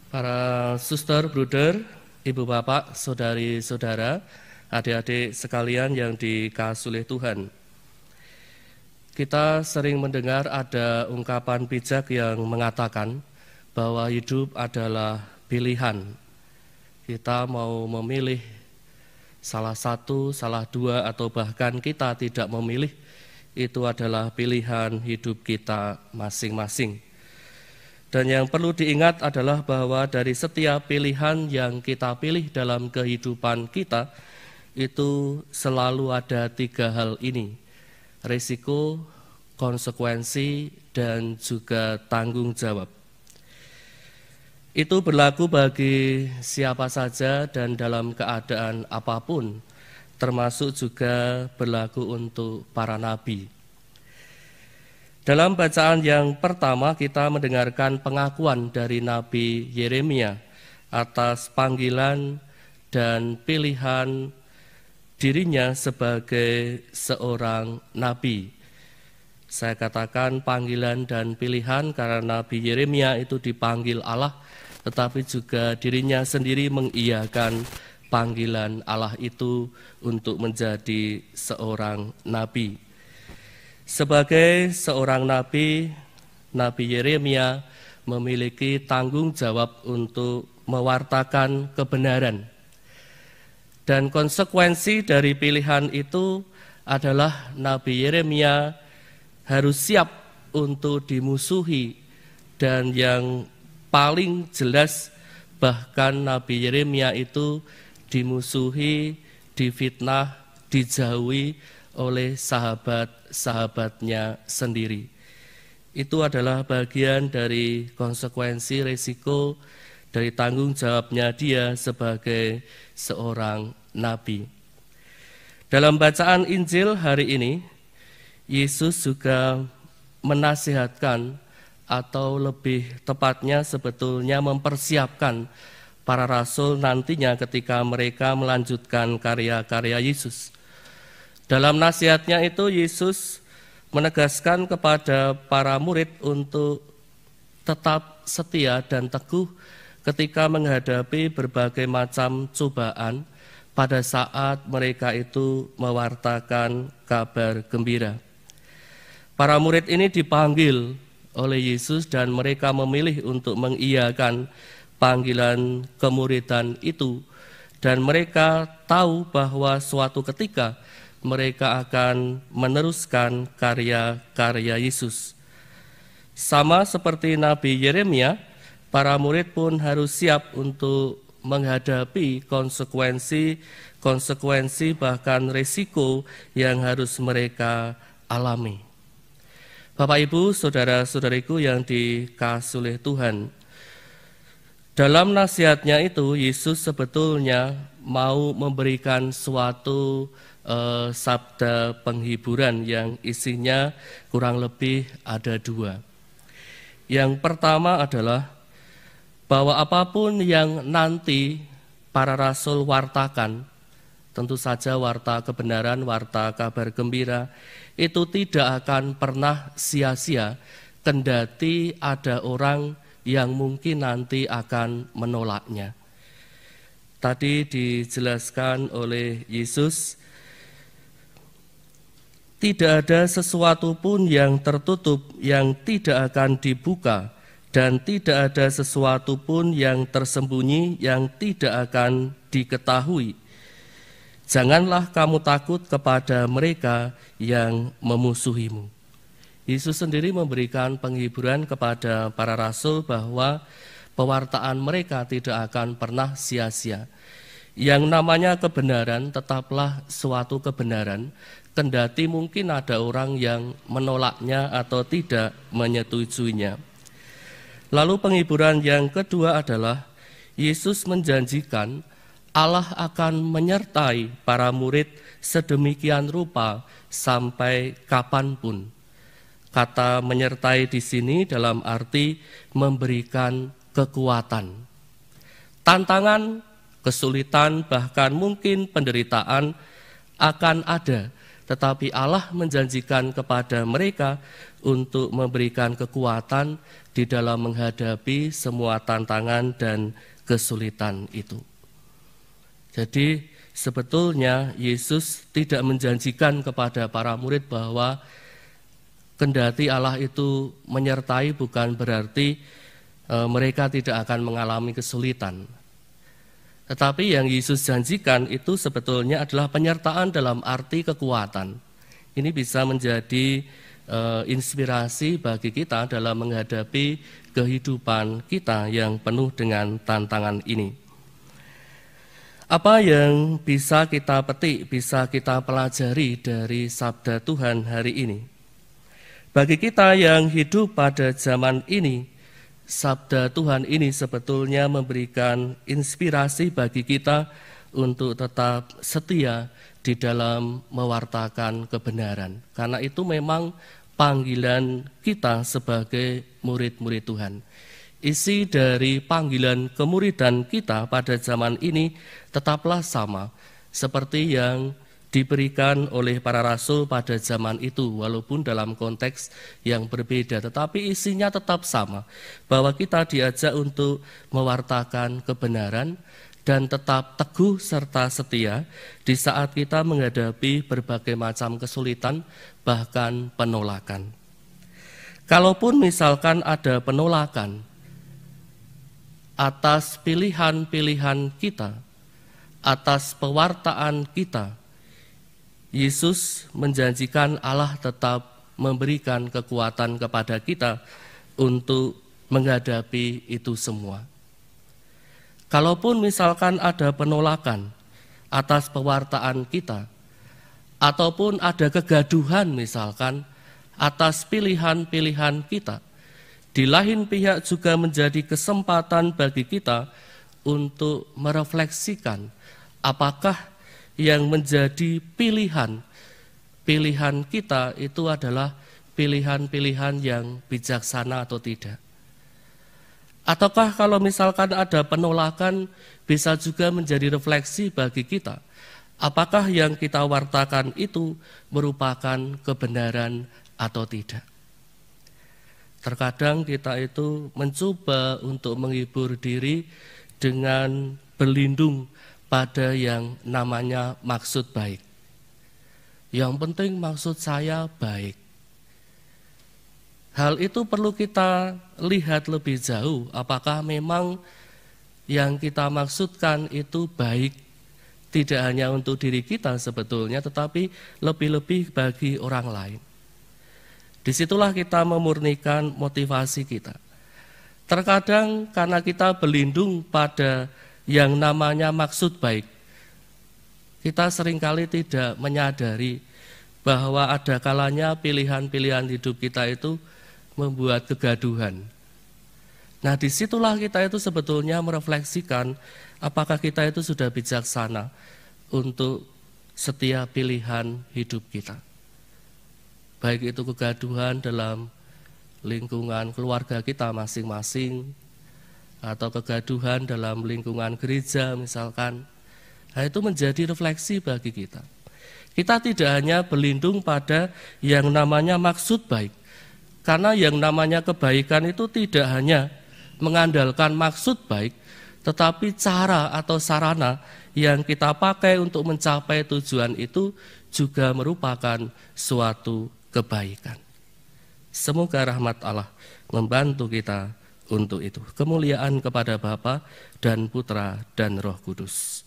Para suster, bruder, ibu bapak, saudari-saudara, adik-adik sekalian yang dikasihi oleh Tuhan. Kita sering mendengar ada ungkapan bijak yang mengatakan bahwa hidup adalah pilihan. Kita mau memilih salah satu, salah dua, atau bahkan kita tidak memilih, itu adalah pilihan hidup kita masing-masing. Dan yang perlu diingat adalah bahwa dari setiap pilihan yang kita pilih dalam kehidupan kita, itu selalu ada tiga hal ini: risiko, konsekuensi, dan juga tanggung jawab. Itu berlaku bagi siapa saja dan dalam keadaan apapun, termasuk juga berlaku untuk para nabi. Dalam bacaan yang pertama kita mendengarkan pengakuan dari Nabi Yeremia atas panggilan dan pilihan dirinya sebagai seorang nabi. Saya katakan panggilan dan pilihan karena Nabi Yeremia itu dipanggil Allah, tetapi juga dirinya sendiri mengiyakan panggilan Allah itu untuk menjadi seorang nabi. Sebagai seorang nabi, Nabi Yeremia memiliki tanggung jawab untuk mewartakan kebenaran. Dan konsekuensi dari pilihan itu adalah Nabi Yeremia harus siap untuk dimusuhi. Dan yang paling jelas, bahkan Nabi Yeremia itu dimusuhi, difitnah, dijauhi oleh sahabat-sahabatnya sendiri. Itu adalah bagian dari konsekuensi risiko dari tanggung jawabnya dia sebagai seorang nabi. Dalam bacaan Injil hari ini, Yesus juga menasihatkan atau lebih tepatnya sebetulnya mempersiapkan para rasul nantinya ketika mereka melanjutkan karya-karya Yesus. Dalam nasihatnya itu Yesus menegaskan kepada para murid untuk tetap setia dan teguh ketika menghadapi berbagai macam cobaan pada saat mereka itu mewartakan kabar gembira. Para murid ini dipanggil oleh Yesus dan mereka memilih untuk mengiyakan panggilan kemuridan itu, dan mereka tahu bahwa suatu ketika mereka akan meneruskan karya-karya Yesus. Sama seperti Nabi Yeremia, para murid pun harus siap untuk menghadapi konsekuensi bahkan risiko yang harus mereka alami. Bapak, Ibu, saudara-saudariku yang dikasihi oleh Tuhan, dalam nasihatnya itu Yesus sebetulnya mau memberikan suatu sabda penghiburan yang isinya kurang lebih ada dua. Yang pertama adalah bahwa apapun yang nanti para rasul wartakan, tentu saja warta kebenaran, warta kabar gembira, itu tidak akan pernah sia-sia, kendati ada orang yang mungkin nanti akan menolaknya. Tadi dijelaskan oleh Yesus, tidak ada sesuatu pun yang tertutup yang tidak akan dibuka, dan tidak ada sesuatu pun yang tersembunyi yang tidak akan diketahui. Janganlah kamu takut kepada mereka yang memusuhimu. Yesus sendiri memberikan penghiburan kepada para rasul bahwa pewartaan mereka tidak akan pernah sia-sia. Yang namanya kebenaran tetaplah suatu kebenaran, kendati mungkin ada orang yang menolaknya atau tidak menyetujuinya. Lalu penghiburan yang kedua adalah Yesus menjanjikan Allah akan menyertai para murid sedemikian rupa sampai kapanpun. Kata menyertai di sini dalam arti memberikan kekuatan. Tantangan, kesulitan, bahkan mungkin penderitaan akan ada, tetapi Allah menjanjikan kepada mereka untuk memberikan kekuatan di dalam menghadapi semua tantangan dan kesulitan itu. Jadi sebetulnya Yesus tidak menjanjikan kepada para murid bahwa kendati Allah itu menyertai bukan berarti mereka tidak akan mengalami kesulitan. Tetapi yang Yesus janjikan itu sebetulnya adalah penyertaan dalam arti kekuatan. Ini bisa menjadi inspirasi bagi kita dalam menghadapi kehidupan kita yang penuh dengan tantangan ini. Apa yang bisa kita petik, bisa kita pelajari dari sabda Tuhan hari ini? Bagi kita yang hidup pada zaman ini, sabda Tuhan ini sebetulnya memberikan inspirasi bagi kita untuk tetap setia di dalam mewartakan kebenaran. Karena itu memang panggilan kita sebagai murid-murid Tuhan. Isi dari panggilan kemuridan kita pada zaman ini tetaplah sama seperti yang diberikan oleh para rasul pada zaman itu, walaupun dalam konteks yang berbeda, tetapi isinya tetap sama, bahwa kita diajak untuk mewartakan kebenaran dan tetap teguh serta setia di saat kita menghadapi berbagai macam kesulitan, bahkan penolakan. Kalaupun misalkan ada penolakan atas pilihan-pilihan kita, atas pewartaan kita, Yesus menjanjikan Allah tetap memberikan kekuatan kepada kita untuk menghadapi itu semua. Kalaupun misalkan ada penolakan atas pewartaan kita, ataupun ada kegaduhan misalkan atas pilihan-pilihan kita, di lain pihak juga menjadi kesempatan bagi kita untuk merefleksikan apakah yang menjadi pilihan kita itu adalah pilihan-pilihan yang bijaksana atau tidak. Ataukah kalau misalkan ada penolakan bisa juga menjadi refleksi bagi kita, apakah yang kita wartakan itu merupakan kebenaran atau tidak. Terkadang kita itu mencoba untuk menghibur diri dengan berlindung pada yang namanya maksud baik. Yang penting maksud saya baik. Hal itu perlu kita lihat lebih jauh, apakah memang yang kita maksudkan itu baik tidak hanya untuk diri kita sebetulnya, tetapi lebih-lebih bagi orang lain. Disitulah kita memurnikan motivasi kita. Terkadang karena kita berlindung pada yang namanya maksud baik, kita seringkali tidak menyadari bahwa ada kalanya pilihan-pilihan hidup kita itu membuat kegaduhan. Nah, disitulah kita itu sebetulnya merefleksikan apakah kita itu sudah bijaksana untuk setiap pilihan hidup kita. Baik itu kegaduhan dalam lingkungan keluarga kita masing-masing, atau kegaduhan dalam lingkungan gereja misalkan. Nah, itu menjadi refleksi bagi kita. Kita tidak hanya berlindung pada yang namanya maksud baik, karena yang namanya kebaikan itu tidak hanya mengandalkan maksud baik, tetapi cara atau sarana yang kita pakai untuk mencapai tujuan itu juga merupakan suatu kebaikan. Semoga rahmat Allah membantu kita untuk itu. Kemuliaan kepada Bapa dan Putra dan Roh Kudus.